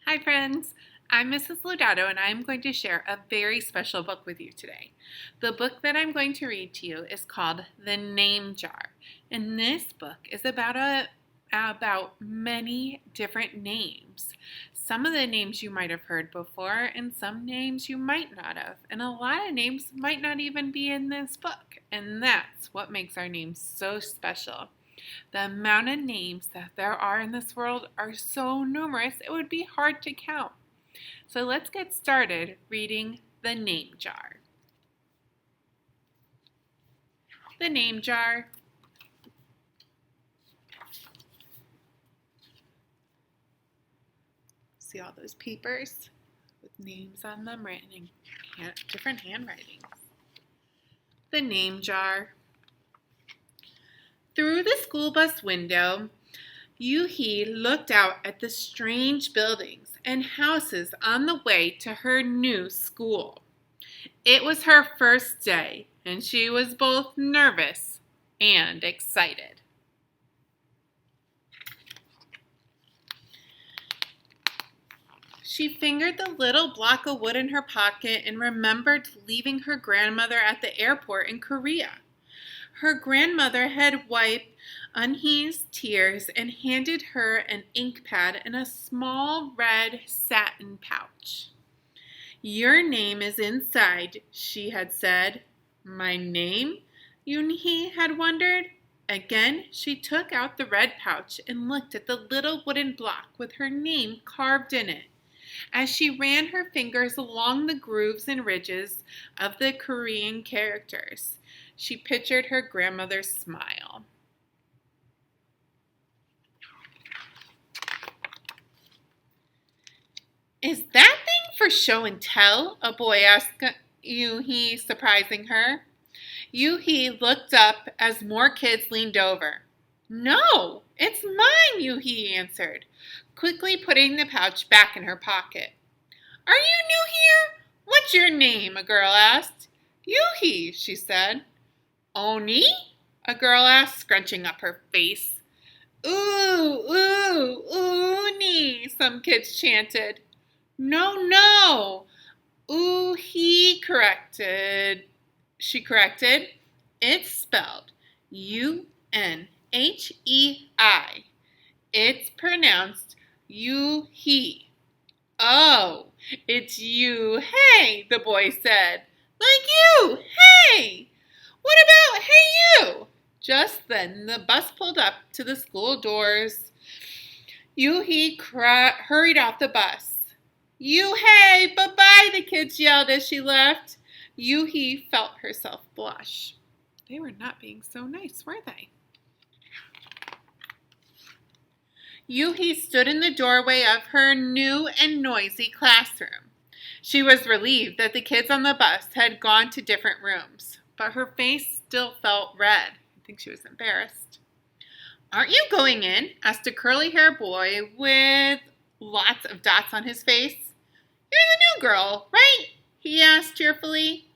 Hi friends, I'm Mrs. Lodato and I'm going to share a very special book with you today. The book that I'm going to read to you is called The Name Jar, and this book is about many different names. Some of the names you might have heard before and some names you might not have, and a lot of names might not even be in this book, and that's what makes our names so special. The amount of names that there are in this world are so numerous it would be hard to count. So let's get started reading The Name Jar. The Name Jar. See all those papers with names on them written in different handwritings. The Name Jar. Through the school bus window, Yuhi looked out at the strange buildings and houses on the way to her new school. It was her first day, and she was both nervous and excited. She fingered the little block of wood in her pocket and remembered leaving her grandmother at the airport in Korea. Her grandmother had wiped Unhe's tears and handed her an ink pad and a small red satin pouch. "Your name is inside," she had said. "My name?" Yuhi had wondered. Again, she took out the red pouch and looked at the little wooden block with her name carved in it. As she ran her fingers along the grooves and ridges of the Korean characters, she pictured her grandmother's smile. "Is that thing for show and tell?" a boy asked Yuhi, surprising her. Yuhi looked up as more kids leaned over. "No, it's mine," Yuhi answered, quickly putting the pouch back in her pocket. "Are you new here? What's your name?" a girl asked. "Yuhi," she said. "Oni?" a girl asked, scrunching up her face. "Ooh, ooh, Uni," some kids chanted. No, Yuhi she corrected. It's spelled U-N-H-E-I. It's pronounced Yuhi. "Oh, it's you, hey," the boy said. "Like you, hey! What about hey you?" Just then the bus pulled up to the school doors. Yuhi hurried off the bus. "You hey, bye-bye," the kids yelled as she left. Yuhi felt herself blush. They were not being so nice, were they? Yuhi stood in the doorway of her new and noisy classroom. She was relieved that the kids on the bus had gone to different rooms, but her face still felt red. I think she was embarrassed. "Aren't you going in?" asked a curly-haired boy with lots of dots on his face. "You're the new girl, right?" he asked cheerfully.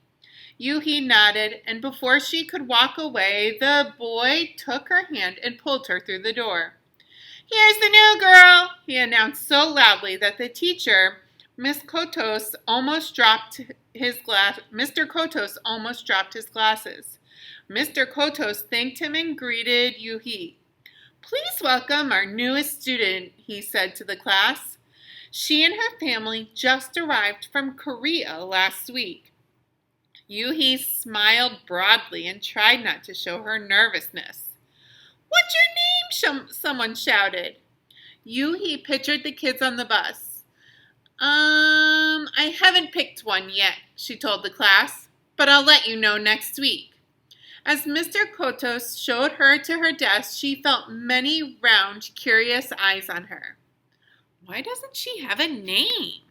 Yuhi nodded, and before she could walk away, the boy took her hand and pulled her through the door. "Here's the new girl," he announced so loudly that the teacher, Mr. Costas, almost dropped his glasses. Mr. Costas thanked him and greeted Yuhi. "Please welcome our newest student," he said to the class. She and her family just arrived from Korea last week. Yuhi smiled broadly and tried not to show her nervousness. "What's your name?" someone shouted. Yuhi pictured the kids on the bus. I haven't picked one yet," she told the class, "but I'll let you know next week." As Mr. Costas showed her to her desk, she felt many round, curious eyes on her. "Why doesn't she have a name?"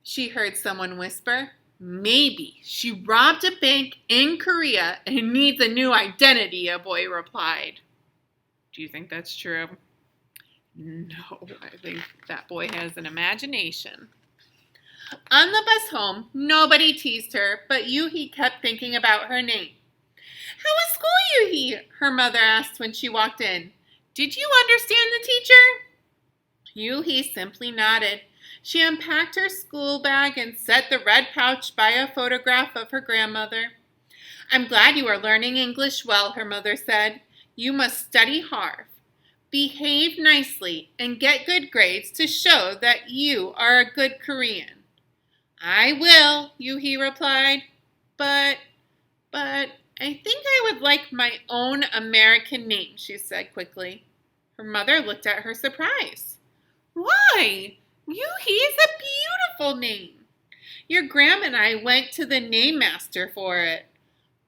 she heard someone whisper. "Maybe she robbed a bank in Korea and needs a new identity," a boy replied. Do you think that's true? No, I think that boy has an imagination. On the bus home, nobody teased her, but Yuhi kept thinking about her name. "How was school, Yuhi?" her mother asked when she walked in. "Did you understand the teacher?" Yuhi simply nodded. She unpacked her school bag and set the red pouch by a photograph of her grandmother. I'm glad you are learning English well, her mother said. You must study hard, behave nicely, and get good grades to show that you are a good Korean. I will, Yuhi replied. But I think I would like my own American name, she said quickly. Her mother looked at her surprised. Why? Yuhi is a beautiful name. Your grandma and I went to the name master for it.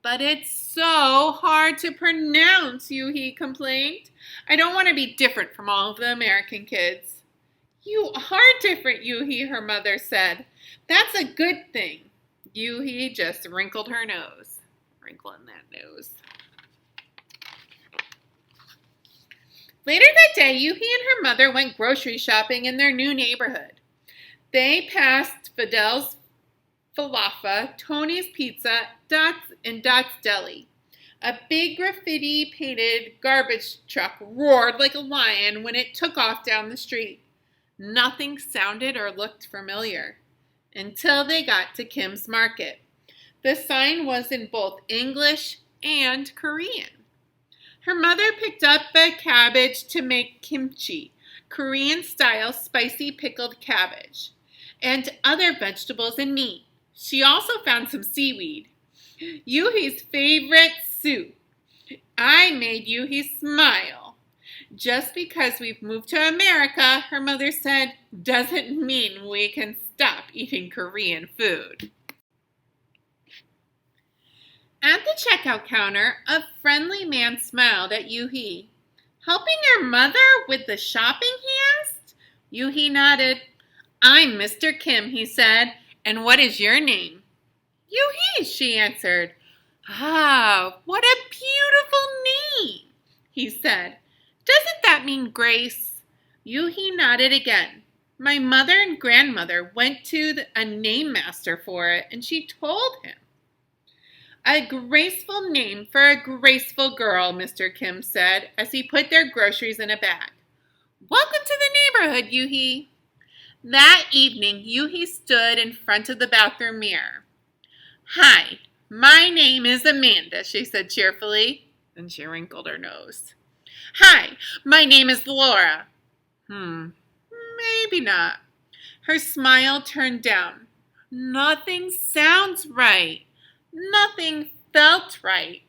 But it's so hard to pronounce, Yuhi complained. I don't want to be different from all of the American kids. You are different, Yuhi, her mother said. That's a good thing. Yuhi just wrinkled her nose. Wrinkling that nose. Later that day, Yuhi and her mother went grocery shopping in their new neighborhood. They passed Fidel's Falafel, Tony's Pizza, Dot's Deli. A big graffiti-painted garbage truck roared like a lion when it took off down the street. Nothing sounded or looked familiar until they got to Kim's Market. The sign was in both English and Korean. Her mother picked up a cabbage to make kimchi, Korean-style spicy pickled cabbage, and other vegetables and meat. She also found some seaweed. Yuhi's favorite soup. I made Yuhi smile. Just because we've moved to America, her mother said, doesn't mean we can stop eating Korean food. At the checkout counter, a friendly man smiled at Yuhi. Helping your mother with the shopping, he asked. Yuhi nodded. I'm Mr. Kim, he said. And what is your name? Yuhi, she answered. Ah, what a beautiful name, he said. Doesn't that mean grace? Yuhi nodded again. My mother and grandmother went to a name master for it, and she told him. A graceful name for a graceful girl, Mr. Kim said, as he put their groceries in a bag. Welcome to the neighborhood, Yuhi. That evening, Yuhi stood in front of the bathroom mirror. Hi, my name is Amanda, she said cheerfully, and she wrinkled her nose. Hi, my name is Laura. Maybe not. Her smile turned down. Nothing sounds right. Nothing felt right.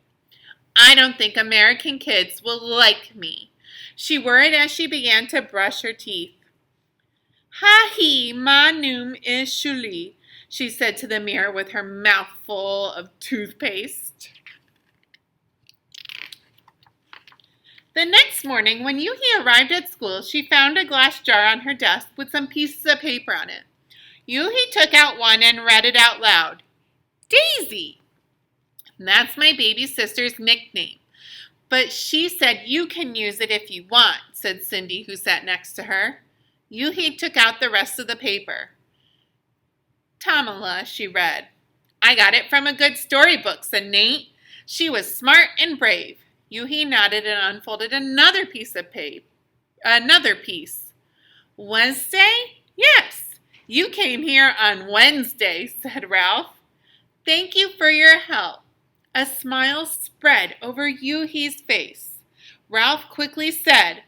I don't think American kids will like me, she worried as she began to brush her teeth. Hi, my name is Shuli, she said to the mirror with her mouth full of toothpaste. The next morning, when Yuhi arrived at school, she found a glass jar on her desk with some pieces of paper on it. Yuhi took out one and read it out loud. Daisy. That's my baby sister's nickname. But she said you can use it if you want, said Cindy, who sat next to her. Yuhi took out the rest of the paper. Tamala, she read. I got it from a good storybook, said Nate. She was smart and brave. Yuhi nodded and unfolded another piece of paper. Another piece. Wednesday? Yes. You came here on Wednesday, said Ralph. Thank you for your help. A smile spread over Yuhi's face. Ralph quickly said,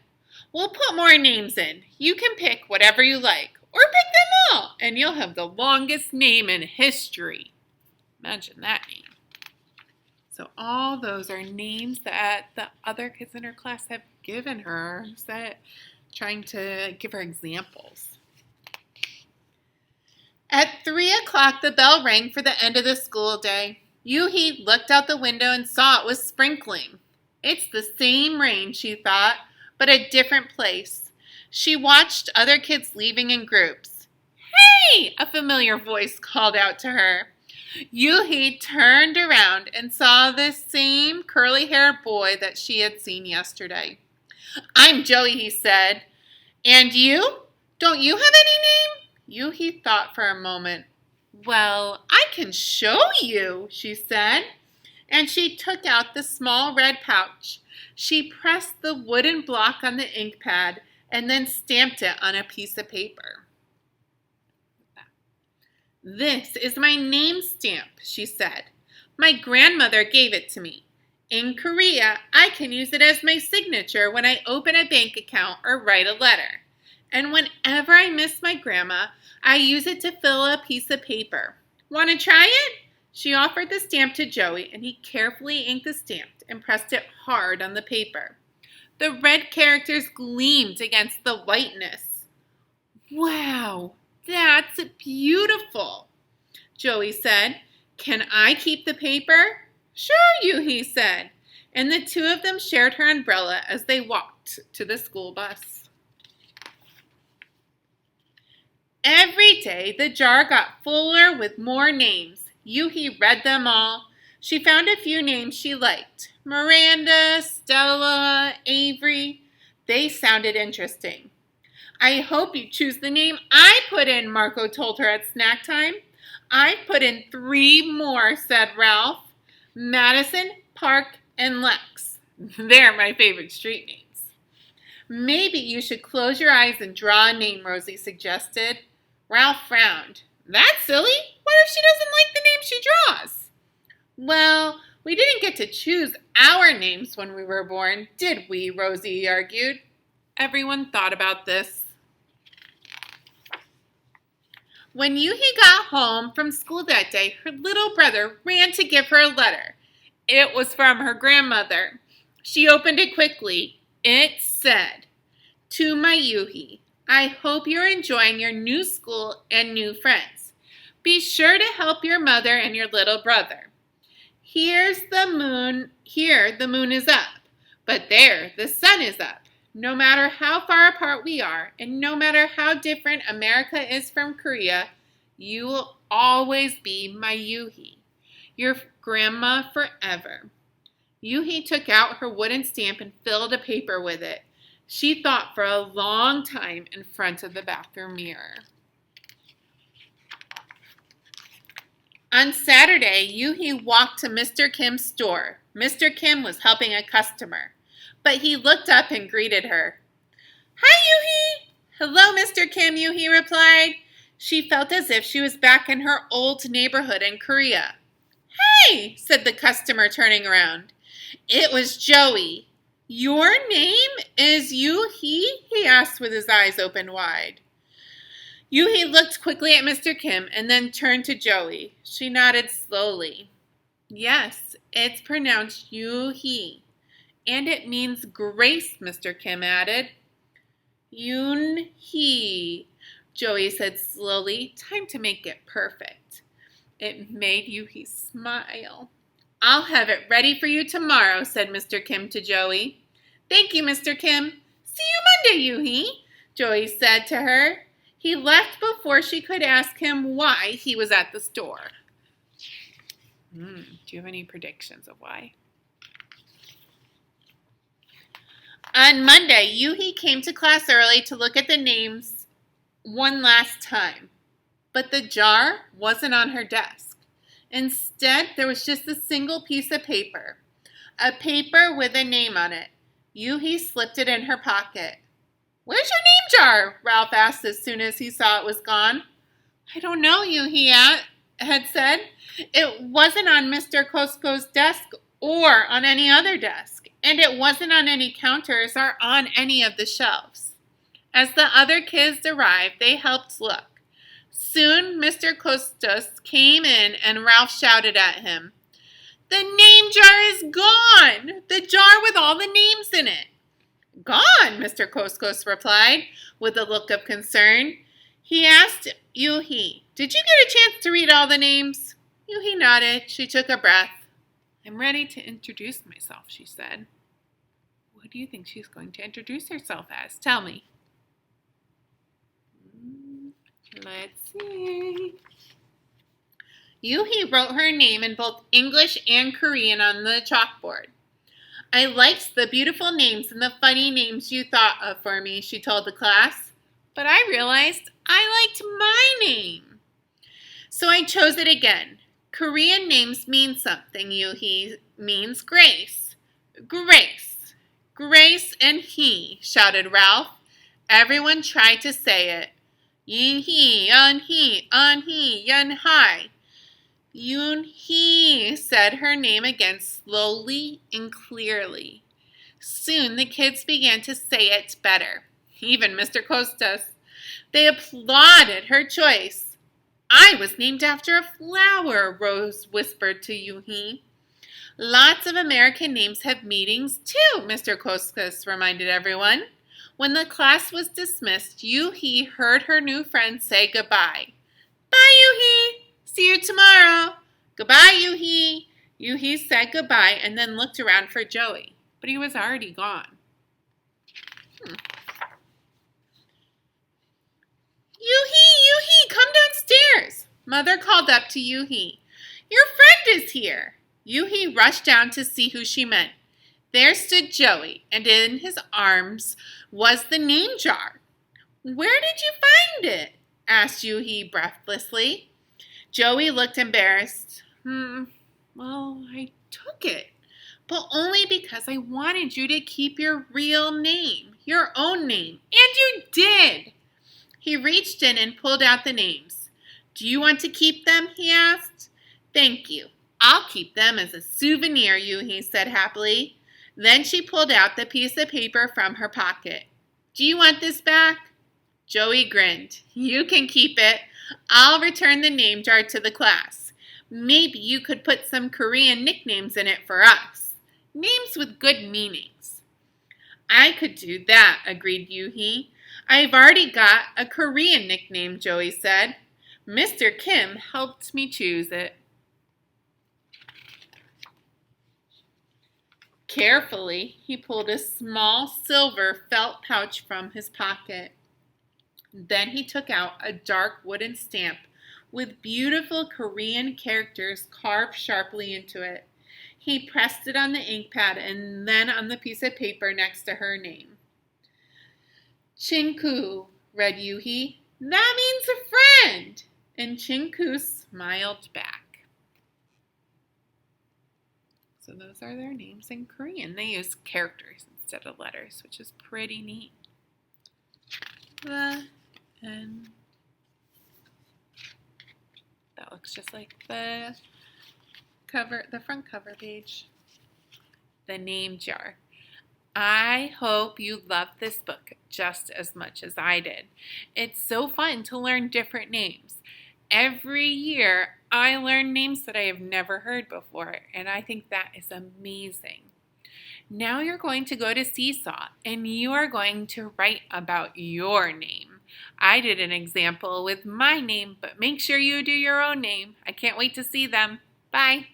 We'll put more names in. You can pick whatever you like, or pick them all, and you'll have the longest name in history. Imagine that name. So all those are names that the other kids in her class have given her, trying to give her examples. At 3 o'clock, the bell rang for the end of the school day. Yuhi looked out the window and saw it was sprinkling. It's the same rain, she thought, but a different place. She watched other kids leaving in groups. Hey! A familiar voice called out to her. Yuhi turned around and saw the same curly-haired boy that she had seen yesterday. I'm Joey, he said. And you? Don't you have any name? Yuhi thought for a moment. Well, I can show you, she said. And she took out the small red pouch. She pressed the wooden block on the ink pad and then stamped it on a piece of paper. "This is my name stamp," she said. "My grandmother gave it to me. In Korea, I can use it as my signature when I open a bank account or write a letter. And whenever I miss my grandma, I use it to fill a piece of paper. Want to try it?" She offered the stamp to Joey, and he carefully inked the stamp and pressed it hard on the paper. The red characters gleamed against the whiteness. "Wow, that's beautiful," Joey said. "Can I keep the paper?" "Sure," Yuhi said. And the two of them shared her umbrella as they walked to the school bus. Every day, the jar got fuller with more names. Yuhi read them all. She found a few names she liked. Miranda, Stella, Avery. They sounded interesting. "I hope you choose the name I put in," Marco told her at snack time. "I put in 3 more," said Ralph. "Madison, Park, and Lex. They're my favorite street names." "Maybe you should close your eyes and draw a name," Rosie suggested. Ralph frowned. "That's silly. What if she doesn't like the name she draws?" "Well, we didn't get to choose our names when we were born, did we?" Rosie argued. Everyone thought about this. When Yuhi got home from school that day, her little brother ran to give her a letter. It was from her grandmother. She opened it quickly. It said, "To my Yuhi, I hope you're enjoying your new school and new friends. Be sure to help your mother and your little brother. Here the moon is up, but there the sun is up. No matter how far apart we are, and no matter how different America is from Korea, you will always be my Yuhi, your grandma forever." Yuhi took out her wooden stamp and filled a paper with it. She thought for a long time in front of the bathroom mirror. On Saturday, Yuhi walked to Mr. Kim's store. Mr. Kim was helping a customer, but he looked up and greeted her. "Hi, Yuhi." "Hello, Mr. Kim," Yuhi replied. She felt as if she was back in her old neighborhood in Korea. "Hey," said the customer, turning around. It was Joey. "Your name is Yuhi?" he asked with his eyes open wide. Yuhi looked quickly at Mr. Kim and then turned to Joey. She nodded slowly. "Yes, it's pronounced Yuhi. And it means grace," Mr. Kim added. "Yoon-hee," Joey said slowly. "Time to make it perfect." It made Yuhi smile. "I'll have it ready for you tomorrow," said Mr. Kim to Joey. "Thank you, Mr. Kim." "See you Monday, Yuhi," Joey said to her. He left before she could ask him why he was at the store. Do you have any predictions of why? On Monday, Yuhi came to class early to look at the names one last time. But the jar wasn't on her desk. Instead, there was just a single piece of paper. A paper with a name on it. Yuhi slipped it in her pocket. "Where's your name jar?" Ralph asked as soon as he saw it was gone. "I don't know," Yuhi had said. "It wasn't on Mr. Costas' desk or on any other desk, and it wasn't on any counters or on any of the shelves." As the other kids arrived, they helped look. Soon, Mr. Costas came in and Ralph shouted at him, "The name jar is gone! The jar with all the names in it." "Gone," Mr. Costas replied, with a look of concern. He asked Yuhi, "Did you get a chance to read all the names?" Yuhi nodded. She took a breath. "I'm ready to introduce myself," she said. What do you think she's going to introduce herself as? Tell me. Let's see. Yuhi wrote her name in both English and Korean on the chalkboard. "I liked the beautiful names and the funny names you thought of for me," she told the class. "But I realized I liked my name. So I chose it again. Korean names mean something. Yuhi means grace. Grace. Grace and he," shouted Ralph. Everyone tried to say it. Yuhi, Unhi, Yunhai. Yuhi said her name again slowly and clearly. Soon the kids began to say it better, even Mr. Costas. They applauded her choice. I was named after a flower, Rose whispered to Yuhi. Lots of American names have meanings too, Mr. Costas reminded everyone. When the class was dismissed, Yuhi heard her new friend say goodbye. Bye, Yuhi. See you tomorrow. Goodbye, Yuhi. Yuhi said goodbye and then looked around for Joey, but he was already gone. Yuhi, come downstairs. Mother called up to Yuhi. Your friend is here. Yuhi rushed down to see who she meant. There stood Joey, and in his arms was the name jar. Where did you find it? Asked Yuhi breathlessly. Joey looked embarrassed. Well, I took it, but only because I wanted you to keep your real name, your own name, and you did. He reached in and pulled out the names. Do you want to keep them? He asked. Thank you. I'll keep them as a souvenir, Yuhi said happily. Then she pulled out the piece of paper from her pocket. Do you want this back? Joey grinned. You can keep it. I'll return the name jar to the class. Maybe you could put some Korean nicknames in it for us. Names with good meanings. I could do that, agreed Yuhi. I've already got a Korean nickname, Joey said. Mr. Kim helped me choose it. Carefully, he pulled a small silver felt pouch from his pocket. Then he took out a dark wooden stamp with beautiful Korean characters carved sharply into it. He pressed it on the ink pad and then on the piece of paper next to her name. Chinku, read Yuhi. That means a friend. And Chinku smiled back. So those are their names in Korean. They use characters instead of letters, which is pretty neat. And that looks just like the front cover page. The name jar. I hope you loved this book just as much as I did. It's so fun to learn different names. Every year, I learn names that I have never heard before, and I think that is amazing. Now you're going to go to Seesaw, and you are going to write about your name. I did an example with my name, but make sure you do your own name. I can't wait to see them. Bye.